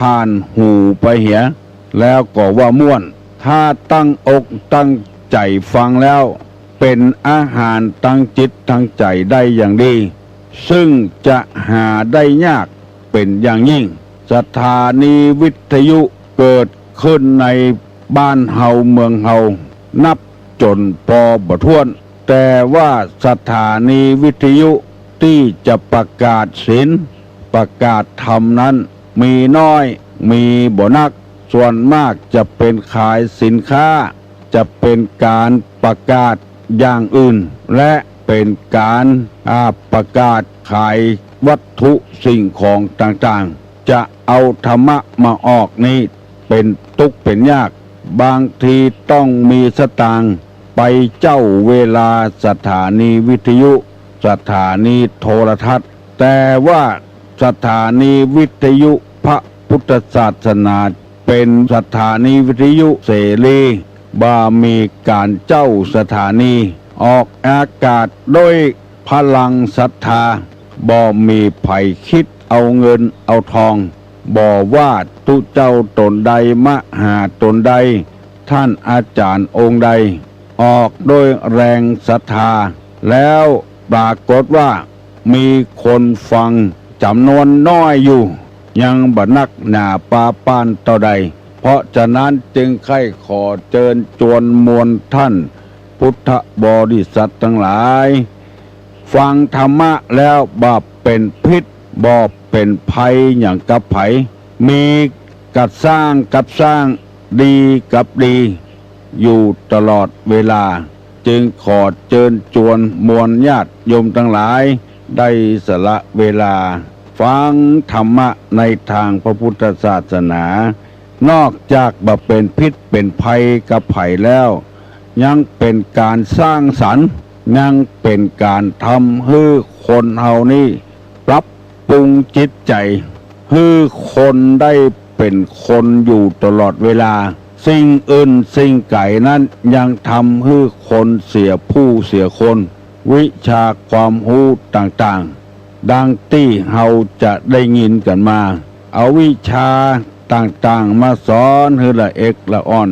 ผ่านหูไปเหียแล้วก็ว่าม่วนถ้าตั้งอกตั้งใจฟังแล้วเป็นอาหารตั้งจิตตั้งใจได้อย่างดีซึ่งจะหาได้ยากเป็นอย่างยิ่งสถานีวิทยุเกิดขึ้นในบ้านเฮาเมืองเฮานับจนพอบ่ถ้วนแต่ว่าสถานีวิทยุที่จะประกาศศีลประกาศธรรมนั้นมีน้อยมีบ่นักส่วนมากจะเป็นขายสินค้าจะเป็นการประกาศอย่างอื่นและเป็นการประกาศขายวัตถุสิ่งของต่างๆจะเอาธรรมะมาออกนี้เป็นทุกข์เป็นยากบางทีต้องมีสตางค์ไปเจ้าเวลาสถานีวิทยุสถานีโทรทัศน์แต่ว่าสถานีวิทยุพระพุทธศาสนาเป็นสถานีวิทยุเสรีบ่มีการเจ้าสถานีออกอากาศด้วยพลังศรัทธาบ่มีไผคิดเอาเงินเอาทองบ่ว่าตุเจ้าตนใดมหาตนใดท่านอาจารย์องค์ใดออกโดยแรงศรัทธาแล้วปรากฏว่ามีคนฟังจำนวนน้อยอยู่ยังบ่นักหนาปาปานต่อใดเพราะฉะนั้นจึงใคร่ขอเชิญชวนมวลท่านพุทธบริษัททั้งหลายฟังธรรมะแล้วบ่เป็นพิษบ่เป็นภัยอย่างกับไผมีกัดสร้างกับสร้างดีกับดีอยู่ตลอดเวลาจึงขอเชิญชวนมวลญาติโยมทั้งหลายได้สละเวลาฟังธรรมะในทางพระพุทธศาสนานอกจากบ่เป็นพิษเป็นภัยกับไผแล้วยังเป็นการสร้างสรรค์ยังเป็นการทำให้คนเฮานี้ปรับปรุงจิตใจให้คนได้เป็นคนอยู่ตลอดเวลาสิ่งอื่นสิ่งไก่นั้นยังทำให้คนเสียผู้เสียคนวิชาความรู้ต่างๆดังที่เฮาจะได้ยินกันมาเอาวิชาต่างๆมาสอนให้ละเอกละอ่อน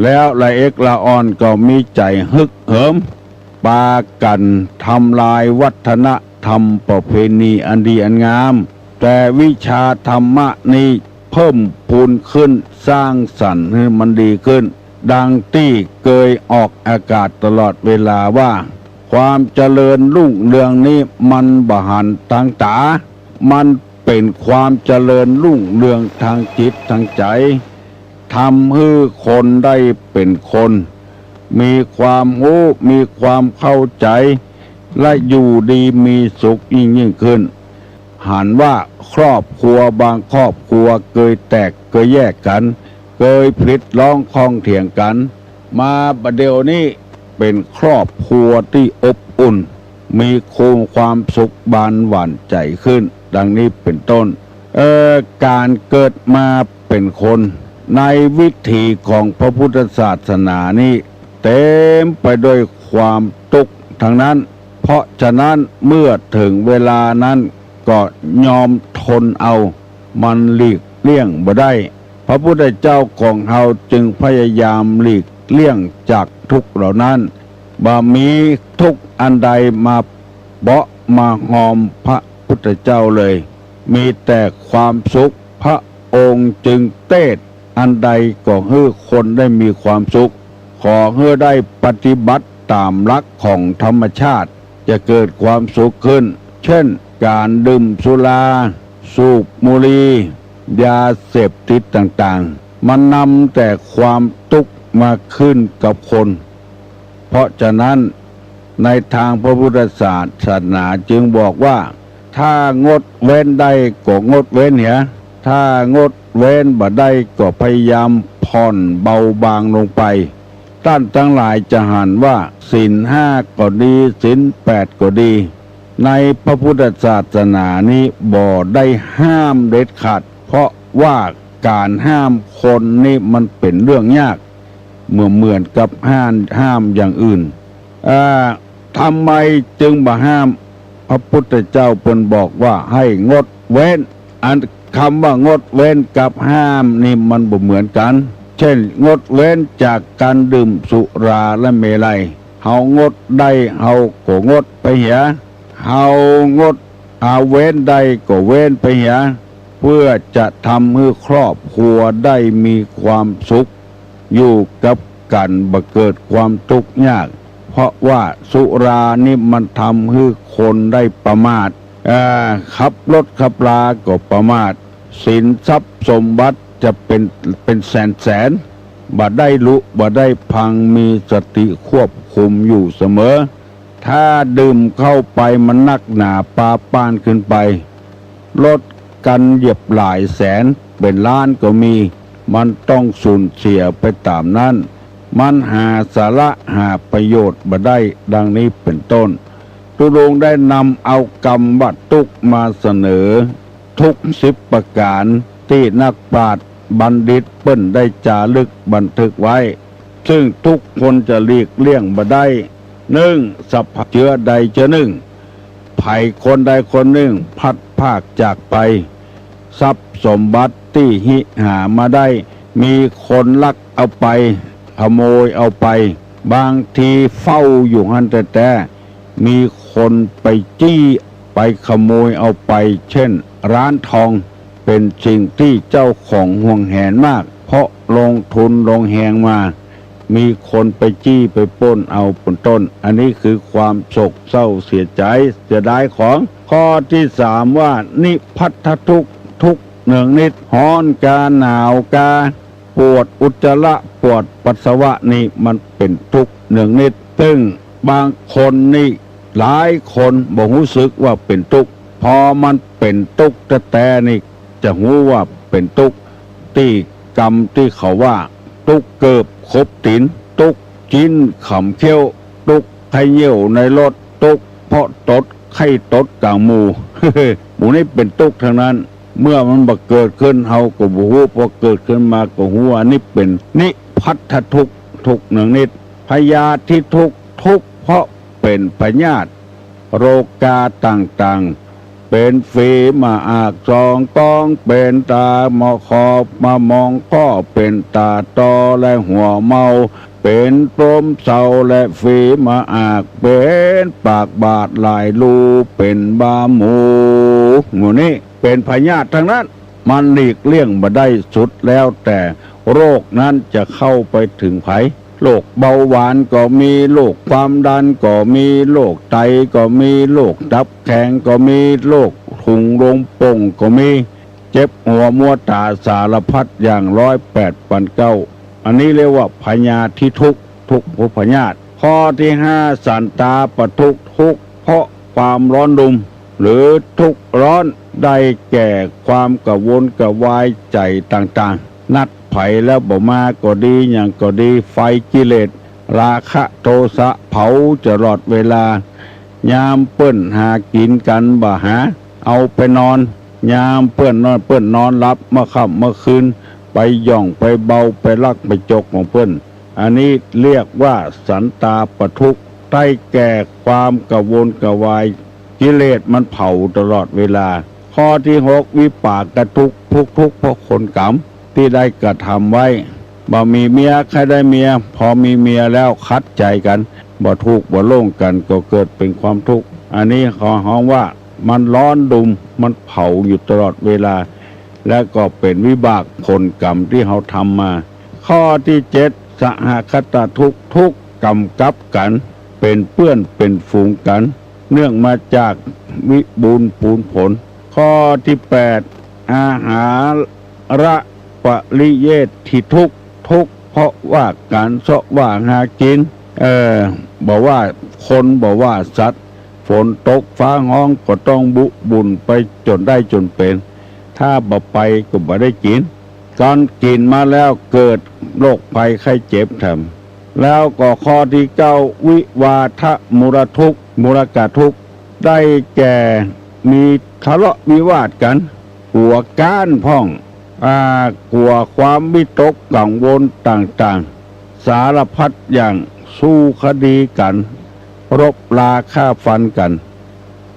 แล้วละเอกละอ่อนก็มีใจฮึกเหิมปากันทำลายวัฒนธรรมประเพณีอันดีอันงามแต่วิชาธรรมะนี้เพิ่มพูนขึ้นสร้างสรรค์ให้มันดีขึ้นดังที่เคยออกอากาศตลอดเวลาว่าความเจริญรุ่งเรืองนี้มันบหันทางตามันเป็นความเจริญรุ่งเรืองทางจิตทางใจทำให้คนได้เป็นคนมีความรู้มีความเข้าใจและอยู่ดีมีสุขยิ่งขึ้นหันว่าครอบครัวบางครอบครัวเคยแตกเคยแยกกันเคยพลิดร้องคล้องเถียงกันมาบัดเดี๋ยวนี้เป็นครอบครัวที่อบอุ่นมีความสุขบานหวานใจขึ้นดังนี้เป็นต้นการเกิดมาเป็นคนในวิถีของพระพุทธศาสนานี้เต็มไปด้วยความทุกข์ทั้งนั้นเพราะฉะนั้นเมื่อถึงเวลานั้นก็ยอมทนเอามันหลีกเลี่ยงบ่ได้พระพุทธเจ้าของเฮาจึงพยายามหลีกเลี่ยงจากทุกข์เหล่านั้นบ่มีทุกข์อันใดมาเบาะมาหอมพระพุทธเจ้าเลยมีแต่ความสุขพระองค์จึงเทศอันใดก็ให้คนได้มีความสุขขอให้ได้ปฏิบัติตามหลักของธรรมชาติจะเกิดความสุขขึ้นเช่นการดื่มสุราสูบบุหรี่ยาเสพติดต่างๆมันนำแต่ความทุกข์มาขึ้นกับคนเพราะฉะนั้นในทางพระพุทธศาสนาจึงบอกว่าถ้างดเว้นได้ก็งดเว้นเหียถ้างดเว้นบ่ได้ก็พยายามผ่อนเบาบางลงไปท่านทั้งหลายจะหันว่าศีล5ก็ดีศีล8ก็ดีในพระพุทธศาสนานี้บ่ได้ห้ามเด็ดขาดเพราะว่าการห้ามคนนี่มันเป็นเรื่องยากเหมือนกับห้ามอย่างอื่นทำไมจึงบ่ห้ามพระพุทธเจ้าเพิ่นบอกว่าให้งดเว้นอัน คำว่างดเว้นกับห้ามนี่มันบ่เหมือนกัน เช่นงดเว้นจากการดื่มสุราและเมลัยเฮางดได้เฮาก็งดไปเหียเฮางดเว้นได้ก็เว้นไปเหียเพื่อจะทำให้ครอบครัวได้มีความสุขอยู่กับกันบ่เกิดความทุกข์ยากเพราะว่าสุรานี่มันทำให้คนได้ประมาทขับรถขับราก็ประมาทสินทรัพย์สมบัติจะเป็นแสนบ่ได้ลุบ่ได้พังมีสติควบคุมอยู่เสมอถ้าดื่มเข้าไปมันนักหนาปาป้านขึ้นไปลดกันเหยียบหลายแสนเป็นล้านก็มีมันต้องสูญเสียไปตามนั้นมันหาสาระหาประโยชน์บ่ได้ดังนี้เป็นต้นตุลงได้นำเอากรรมวัตตุกมาเสนอทุก10ประการที่นักปราชญ์บัณฑิตเปิ้นได้จารึกบันทึกไว้ซึ่งทุกคนจะหลีกเลี่ยงบ่ได้สัพพะเชื้อใดเชื้อหนึ่งภัยคนใดคนหนึ่งพัดภาคจากไปทรัพย์สมบัติที่หิหามาได้มีคนลักเอาไปขโมยเอาไปบางทีเฝ้าอยู่หันแต่มีคนไปจี้ไปขโมยเอาไปเช่นร้านทองเป็นสิ่งที่เจ้าของห่วงแหนมากเพราะลงทุนลงแหงมามีคนไปจี้ไปปล้นเอาเป็นต้นอันนี้คือความโศกเศร้าเสียใจเสียดายของข้อที่3ว่านิพัทธทุกข์ทุกเนืองนิดฮ้อนกาหนาวกาปวดอุจจาระปวดปัสสาวะนี่มันเป็นทุกเนืองนิดซึ่งบางคนนี่หลายคนบ่รู้สึกว่าเป็นทุกข์พอมันเป็นทุกข์แต่นี่จะรู้ว่าเป็นทุกข์ที่กรรมที่เขาว่าทุกข์เกิบคบตินทุกข์จิ้นขำเขี้ยวทุกข์ไข้เยี่ยวในรถทุกข์เพราะตดไข้ตดกลางหมู่ หมู่นี้เป็นทุกข์ทั้งนั้นเมื่อมันบักเกิดขึ้นเฮาก็บ่ฮู้พอเกิดขึ้นมาก็ฮู้ว่านี่เป็นนิพัทธทุกข์ทุกข์หนึ่งนิดพยาธิทุกข์ทุกข์เพราะเป็นพยาธิโรคาต่างๆเป็นฝีมาอากจองต้องเป็นตาหมอคอบมามองก็เป็นตาตอและหัวเมาเป็นปลมเศร้าและฝีมาอากเป็นปากบาดหลายรูเป็นบาหมูหมู่นี้เป็นพยาธิทั้งนั้นมันหลีกเลี่ยงบ่ได้สุดแล้วแต่โรคนั้นจะเข้าไปถึงไผโรคเบาหวานก็มีโรคความดันก็มีโรคไตก็มีโรคตับแข็งก็มีโรคถุงลมโป่งก็มีเจ็บหัวมัวตาสารพัดอย่าง108,900อันนี้เรียกว่าพยาธิทุกข์ทุกข์พยาธิข้อที่5สันตาปทุกข์ทุกข์เพราะความร้อนรุ่มหรือทุกข์ร้อนได้แก่ความกระวนกระวายใจต่างๆนัดไผแล้วบ่มาก็ดีอย่างก็ดีไฟกิเลสราคะโทสะเผาจะรอดเวลายามเปิ้นหากินกันบ่หาเอาไปนอนยามเปิ้นนอนหลับมาค่ำมาคืนไปย่องไปเบาไปลักไปจกของเปิ้นอันนี้เรียกว่าสันตาปทุกข์ได้แก่ความกระวนกระวายกิเลสมันเผาตลอดเวลาข้อที่6วิปากกทุกข์ทุกข์เพราะคนกรรมที่ได้กระทำไว้บ่มีเมียใครได้เมียพอมีเมียแล้วคัดใจกันบ่ทุกข์บ่โล่งกันก็เกิดเป็นความทุกข์อันนี้ขอฮ้องว่ามันร้อนดุมมันเผาอยู่ตลอดเวลาและก็เป็นวิบากผลกรรมที่เราทำมาข้อที่7สหคตทุกข์ทุกข์กำกับกันเป็นเพื่อนเป็นฝูงกันเนื่องมาจากวิบูลย์ปูนผลข้อที่8อาหารระปริเยทิทุกข์ทุกข์เพราะว่าการเสาะว่าหากินบอกว่าคนบอกว่าสัตว์ฝนตกฟ้าห้องก็ต้องบุญไปจนได้จนเป็นถ้าบ่ไปก็บ่ได้กินตอนกินมาแล้วเกิดโรคภัยไข้เจ็บทำแล้วก็ข้อที่9วิวาทะมุรทุกข์มุรกะทุกข์ได้แก่มีทะเลาะวิวาทกันหัวก้านพ่องกลัวความวิตกกังวลต่างๆสารพัดอย่างสู้คดีกันรบราฆ่าฟันกัน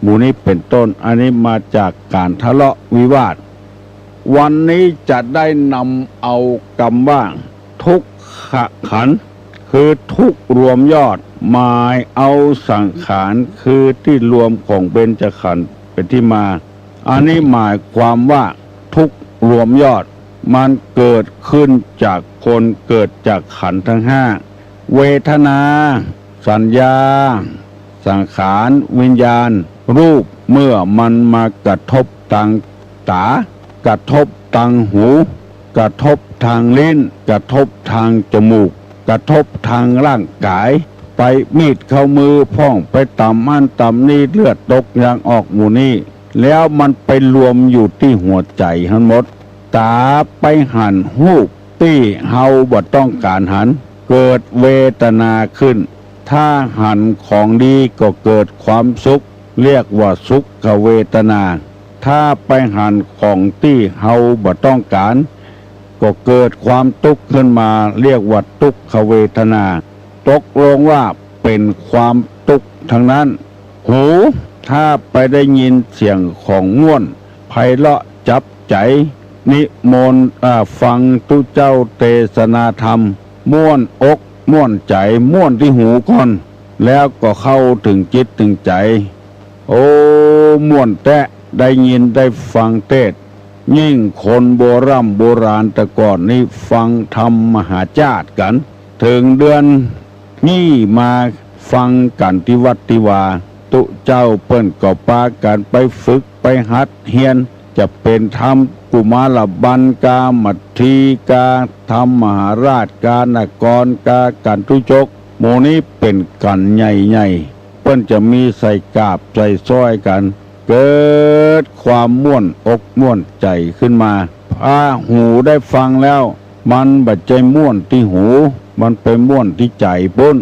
หมู่นี้เป็นต้นอันนี้มาจากการทะเลาะวิวาท วันนี้จะได้นำเอาคำว่าทุกขขันธ์คือทุกรวมยอดหมายเอาสังขารคือที่รวมของเบญจขันธ์เป็นที่มาอันนี้หมายความว่าทุกรวมยอดมันเกิดขึ้นจากคนเกิดจากขันธ์ทั้งห้าเวทนาสัญญาสังขารวิญญาณรูปเมื่อมันมากระทบทางตากระทบทางหูกระทบทางลิ้นกระทบทางจมูกกระทบทางร่างกายไปมีดเข้ามือพ่องไปต่ำอันต่ำนี่เลือดตกยางออกหมู่นี่แล้วมันไปรวมอยู่ที่หัวใจทั้งหมดตาไปหันหูกที่เฮาบ่ต้องการหันเกิดเวทนาขึ้นถ้าหันของดีก็เกิดความสุขเรียกว่าสุขเวทนาถ้าไปหันของที่เฮาบ่ต้องการก็เกิดความทุกข์ขึ้นมาเรียกว่าทุกขเวทนาตกลงว่าเป็นความทุกข์ทั้งนั้นหูถ้าไปได้ยินเสียงของม่วนไพเราะจับใจนิมนต์ฟังตุเจ้าเทศนาธรรมม่วนอกม่วนใจม่วนที่หูก่อนแล้วก็เข้าถึงจิตถึงใจโอ้ม่วนแตะได้ยินได้ฟังเทศยิ่งคนโบราณแต่ก่อนนี้ฟังธรรมมหาจาดกันถึงเดือนนี่มาฟังกันที่วัดที่วาตุเจ้าเปิ้นก็ปากันไปฝึกไปหัดเฮียนจะเป็นธรรมกุมารบัณกามัทธีกาธรรมมหาราชกานกรกากันทุจกโมนี้เป็นกันใหญ่ๆเปิ้นจะมีใส่กาบใส่ซ้อยกันเกิดความม่วนอกม่วนใจขึ้นมาหูได้ฟังแล้วมันบัดใจม่วนที่หูมันไปม่วนที่ใจปุ้น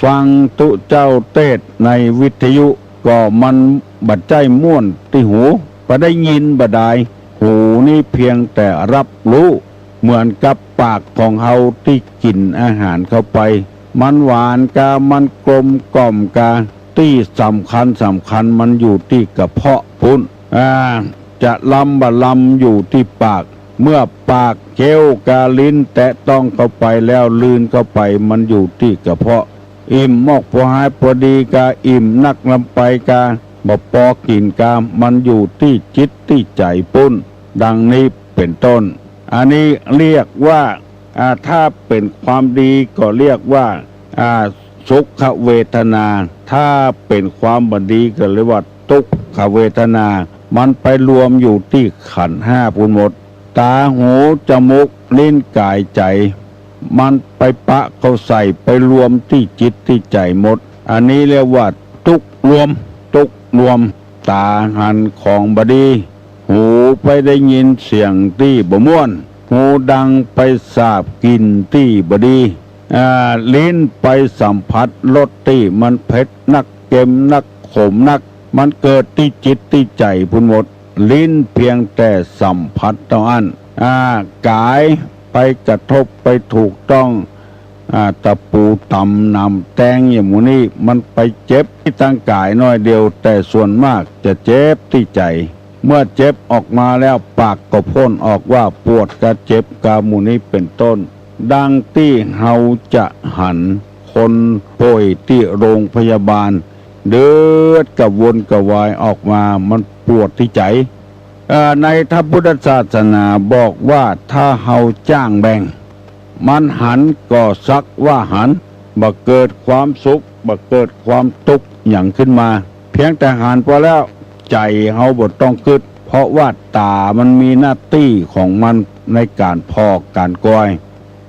ฟังตุเจ้าเทศในวิทยุก็มันบัดใจม่วนที่หูบ่ได้ยินบ่ได้หูนี่เพียงแต่รับรู้เหมือนกับปากของเฮาที่กินอาหารเข้าไปมันหวานกามันกลมกล่อมกาที่สำคัญมันอยู่ที่กระเพาะพุ่นจะลำบ่ลำอยู่ที่ปากเมื่อปากเคี้ยวกาลิ้นแตะต้องเข้าไปแล้วลื่นเข้าไปมันอยู่ที่กระเพาะอิ่มมอกพอหายพอดีกาอิ่มนักลำไปกาบ่ปอกินกามันอยู่ที่จิตที่ใจพุ่นดังนี้เป็นต้นอันนี้เรียกว่าถ้าเป็นความดีก็เรียกว่าสุขเวทนาถ้าเป็นความบดีก็เรียกว่าทุกขเวทนามันไปรวมอยู่ที่ขันธ์ห้าพูนหมดตาหูจมูกลิ้นกายใจมันไปปะเข้าใส่ไปรวมที่จิตที่ใจหมดอันนี้เรียกว่าทุกรวมตาหันของบดีหูไปได้ยินเสียงที่บ่ม่วนหูดังไปสาบกลิ่นที่บดีลิ้นไปสัมผัสรสที่มันเผ็ดนักเค็มนักขมนักมันเกิดที่จิตที่ใจพุ่นหมดลิ้นเพียงแต่สัมผัสเท่านั้นกายไปกระทบไปถูกต้องตะปูตำนำแตงอย่างหมูนี่มันไปเจ็บที่ตั้งกายน้อยเดียวแต่ส่วนมากจะเจ็บที่ใจเมื่อเจ็บออกมาแล้วปากก็พ่นออกว่าปวดกระเจ็บกาหมูนี้เป็นต้นดังที่เฮาจะหันคนป่วยที่โรงพยาบาลเดือดกระวนกระวายออกมามันปวดที่ใจในพระพุทธศาสนาบอกว่าถ้าเฮาจ้างแบ่งมันหันก็สักว่าหันบ่เกิดความสุขบ่เกิดความทุกข์อย่างขึ้นมาเพียงแต่หันพอแล้วใจเฮาบ่ต้องคิดเพราะว่าตามันมีหน้าที่ของมันในการพอกการก้อย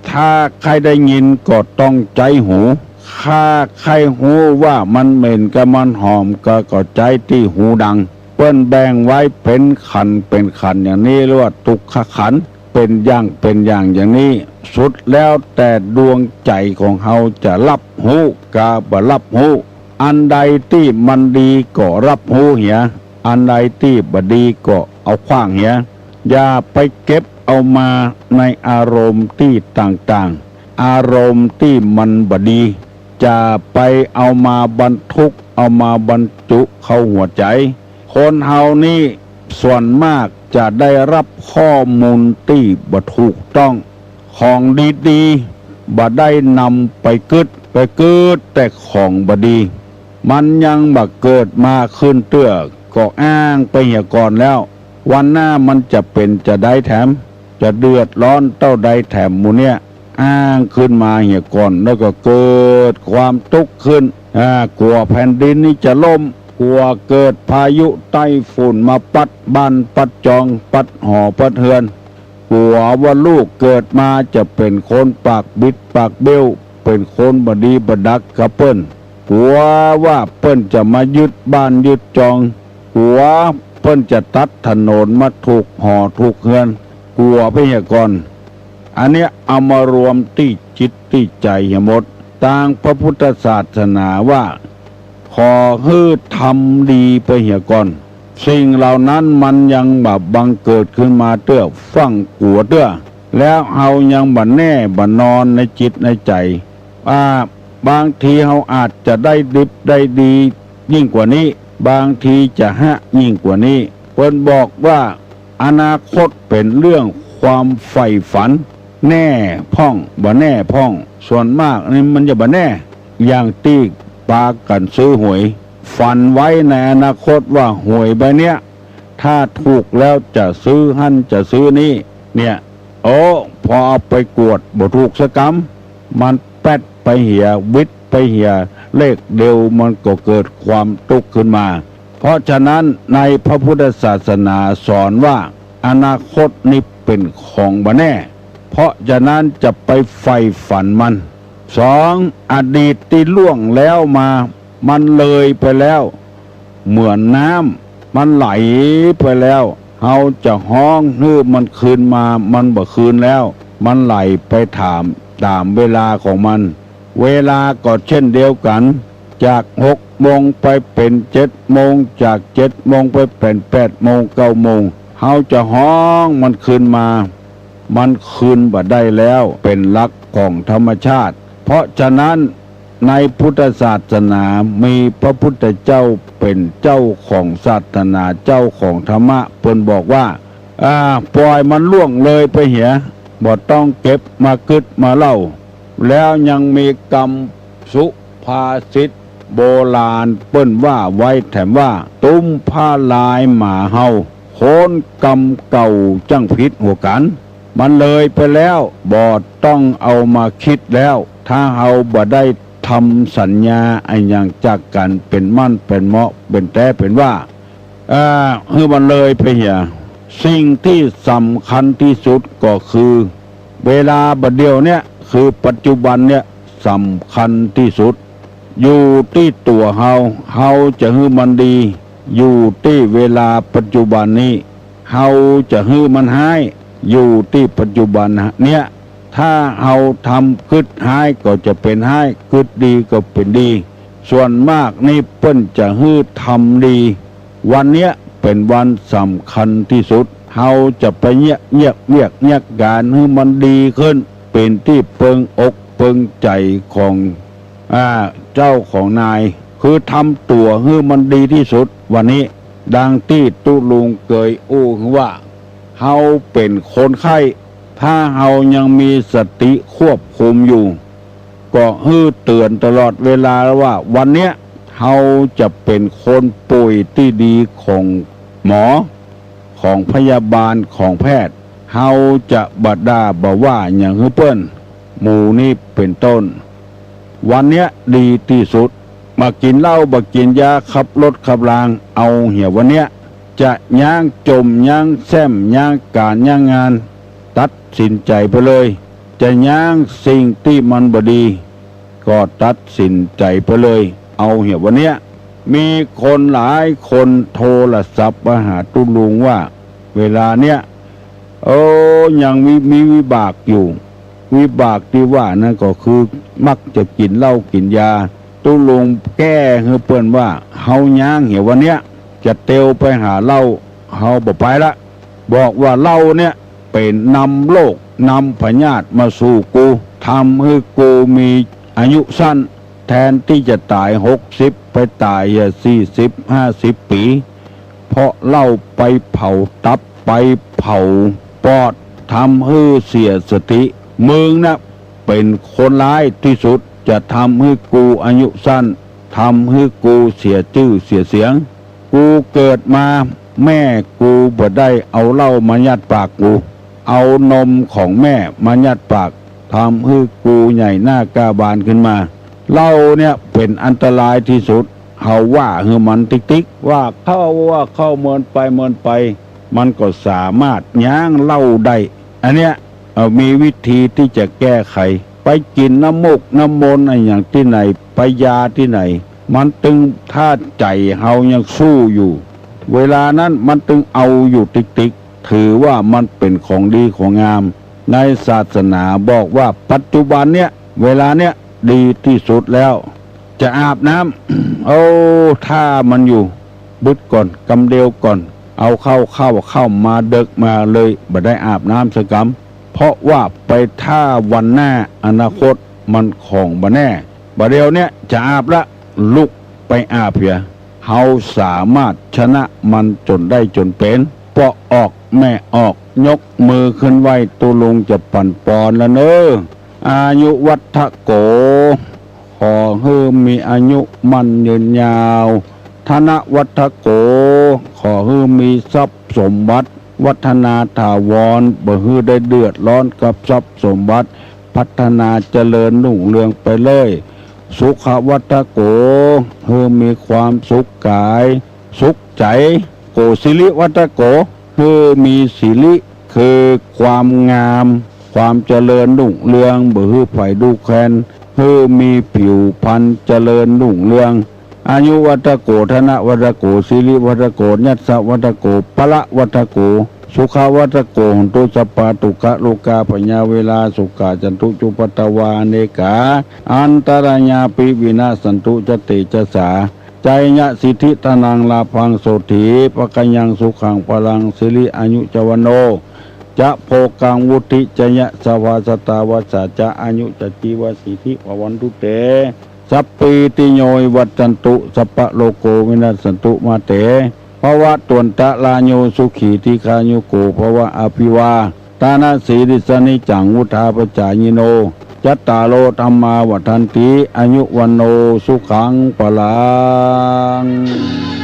ถ้าใครได้ยินก็ต้องใจหูถ้าใครหูว่ามันเหม็นกับมันหอมก็ใจที่หูดังเปิ้นแบ่งไว้เป็นขันอย่างนี้เรียกว่าทุกขขันธ์เป็นอย่างนี้สุดแล้วแต่ดวงใจของเฮาจะรับหูกาบ่รับหูอันใดที่มันดีก็รับหูเหียอันใดที่บ่ดีก็เอาขว้างเหียอย่าไปเก็บเอามาในอารมณ์ที่ต่างๆอารมณ์ที่มันบ่ดีจะไปเอามาบรรทุกเอามาบรรจุเข้าหัวใจคนเฮานี่ส่วนมาก จะได้รับข้อมูลที่บ่ถูกต้องของดีๆบ่ได้นำไปเกิดแต่ของบ่ดีมันยังบ่เกิดมาขึ้นเตื้อก็อ้างไปเหี่ยก่อนแล้ววันหน้ามันจะเป็นจะได้แถมจะเดือดร้อนเต้าใดแถมหมู่เนี่ยอ้างขึ้นมาเหี่ยก่อนแล้วก็เกิดความทุกข์ขึ้นกลัวแผ่นดินนี้จะล่มกลัวเกิดพายุไต้ฝุ่นมาปัดบ้านปัดจองปัดหอปัดเฮือนกลัวว่าลูกเกิดมาจะเป็นคนปากบิดปากเบี้ยวเป็นคนบดีบดักกับเปิ้นกลัวว่าเปิ้นจะมายึดบ้านยึดจองกลัวเปิ้นจะตัดถนนมาถูกหอถูกเฮือนกลัวพยากรณ์อันนี้เอามารวมที่จิตที่ใจหมดต่างพระพุทธศาสนาว่าขอให้ทำดีไปเหียก่อนสิ่งเหล่านั้นมันยังบังเกิดขึ้นมาเตื้อฟังกัวเตื้อแล้วเฮายังบันแน่บันนอนในจิตในใจบางทีเฮาอาจจะได้ดิบได้ดียิ่งกว่านี้บางทีจะยิ่งกว่านี้เพิ่นบอกว่าอนาคตเป็นเรื่องความใฝ่ฝันแน่พ่องบ่แน่พ่องส่วนมากนี่มันจะบ่แน่อย่างที่ปากันซื้อหวยฝันไว้ในอนาคตว่าหวยใบเนี้ยถ้าถูกแล้วจะซื้อหั่นจะซื้อนี่เนี่ยพอเอาไปกวดบ่ถูกสักกำมันแป๊ดไปเหี่ยวิทย์ไปเหี่ยเลขเดียวมันก็เกิดความทุกข์ขึ้นมาเพราะฉะนั้นในพระพุทธศาสนาสอนว่าอนาคตนี้เป็นของบ่แน่เพราะฉะนั้นจะไปใฝ่ฝันมันสองอดีตที่ล่วงแล้วมามันเลยไปแล้วเหมือนน้ำมันไหลไปแล้วเฮาจะห้องฮื้อมันคืนมามันบ่คืนแล้วมันไหลไปตามเวลาของมันเวลาก็เช่นเดียวกันจาก6 โมงไปเป็น7 โมงจาก7 โมงไปเป็น8 โมง9 โมงเฮาจะห้องมันคืนมามันคืนบ่ได้แล้วเป็นหลักของธรรมชาติเพราะฉะนั้นในพุทธศาสนามีพระพุทธเจ้าเป็นเจ้าของศาสนาเจ้าของธรรมะเพิ่นบอกว่าปล่อยมันล่วงเลยไปเหียบ่ต้องเก็บมาคึดมาเล่าแล้วยังมีกรรมสุภาษิตโบราณเปิ้นว่าไว้แถมว่าตุ้มผ้าลายหมาเฮาโคนกรรมเก่าจังผิดหัวกันมันเลยไปแล้วบ่ต้องเอามาคิดแล้วถ้าเฮาบ่ได้ทำสัญญาอันอย่างจากกันเป็นมั่นเป็นเหมาะเป็นแต่เป็นว่ามันเลยไปเหี่ยสิ่งที่สำคัญที่สุดก็คือเวลาบัดเดียวเนี่ยคือปัจจุบันเนี่ยสำคัญที่สุดอยู่ที่ตัวเฮาจะให้มันดีอยู่ที่เวลาปัจจุบันนี้เฮาจะให้มันหายอยู่ที่ปัจจุบันเนี่ยถ้าเฮาทำคิดหายก็จะเป็นหายคิดดีก็เป็นดีส่วนมากนี่เปิ้นจะให้ทำดีวันเนี้ยเป็นวันสำคัญที่สุดเฮาจะไปเงียกการให้มันดีขึ้นเป็นที่เปิงอกเปิงใจของเจ้าของนายคือทำตัวให้มันดีที่สุดวันนี้ดังที่ตุลุงเคยว่าเฮาเป็นคนไข้ถ้าเฮายังมีสติควบคุมอยู่ก็ให้เตือนตลอดเวลาว่าวันเนี้ยเฮาจะเป็นคนป่วยที่ดีของหมอของพยาบาลของแพทย์เฮาจะบ่ว่าอย่างเปิ้นหมู่นี้เป็นต้นวันเนี้ยดีที่สุดมากินเหล้าบ่กินยาขับรถขับรางเอาเหี่ยวันเนี้ยจะย่างจมย่างแซมย่างการย่างงานตัดสินใจไปเลยจะย่างสิ่งที่มันบ่ดีก็ตัดสินใจไปเลยเอาเหี่ยวันเนี้ยมีคนหลายคนโทรศัพท์มาหาตุลุงว่าเวลาเนี้ยยังมีวิบากอยู่วิบากที่ว่านั่นก็คือมักจะกินเหล้ากินยาตุลุงแก้ให้เปิ้นว่าเฮาย่างเหี่ยวันเนี้ยจะเตียวไปหาเหล้าเฮาบ่ไปละบอกว่าเหล้าเนี่ยเป็นนำโรคนำพยาธิมาสู่กูทำให้กูมีอายุสั้นแทนที่จะตาย60ไปตาย40-50 ปีเพราะเหล้าไปเผาตับไป ไปเผาปอดทำให้เสียสติมึงนะเป็นคนร้ายที่สุดจะทำให้กูอายุสั้นทำให้กูเสียชื่อเสียเสียงกูเกิดมาแม่กูบ่ได้เอาเหล้ามายัดปากกูเอานมของแม่มายัดปากทำให้กูใหญ่หน้ากาบานขึ้นมาเหล้าเนี่ยเป็นอันตรายที่สุดเฮาว่าเฮอมันติ๊กว่าเข้าเมินไปมันก็สามารถย้างเหล้าได้อันเนี้ยมีวิธีที่จะแก้ไขไปกินน้ำมูกน้ำมนต์อะไรอย่างที่ไหนไปยาที่ไหนมันตึงถ้าใจเฮายังสู้อยู่เวลานั้นมันตึงเอาอยู่ติ๊กถือว่ามันเป็นของดีของงามในศาสนาบอกว่าปัจจุบันเนี้ยเวลาเนี้ยดีที่สุดแล้วจะอาบน้ำ เอาถ้ามันอยู่บึดก่อนกำเดียวก่อนเอาเข้ามาเดึกมาเลยบ่ได้อาบน้ำสักกำเพราะว่าไปถ้าวันหน้าอนาคตมันของบ่แน่บ่เดียวเนี้ยจะอาบละลุกไปอาบเพียเฮาสามารถชนะมันจนได้จนเป็นเปาะออกแม่ออกยกมือขึ้นไหวตัวลงจะปั่นปอนแล้วเนออายุวัฒโกขอให้มีอายุมันยืนยาวธนวัฒโกขอให้มีทรัพย์สมบัติวัฒนาถาวรบ่ฮือได้เดือดร้อนกับทรัพย์สมบัติพัฒนาเจริญรุ่งเรืองไปเลยสุขวัฒโกให้มีความสุขกายสุขใจโกศิริวัฒโกให้มีศิริคือความงามความเจริญรุ่งเรืองบ่ฮือไผดูแคลนให้มีผิวพรรณเจริญรุ่งเรืองอายุวัฒโกธนวัฒโกศิริวัฒโกญัสสวัฒโกพละวัฒโกสุขวัฒโกหตุสปปาตุกะโลกาปัญญาเวลาสุกาจันตุจุปตวาเนกาอันตรัญญาปิวินาสันตุจติจสาใจญะสิทธิตนังลาพังโสถีปะกัญญังสุขังพลังสิริอายุจวันโนจะโภกังวุติจยะสวาสตาวาสาจะอายุจจีวสิทธิภวันตุเตสัพปีติโยวัจจันตุสัพพะโลโกวินาศสันตุมาเตภวะตวนตะลาโยสุขีติคาโยโกภวะอภิวาตานาสีริสนิจังวุธาปจายโนจัตตาโลธรรมาวัฏันติอายุวันโนสุขังปลัง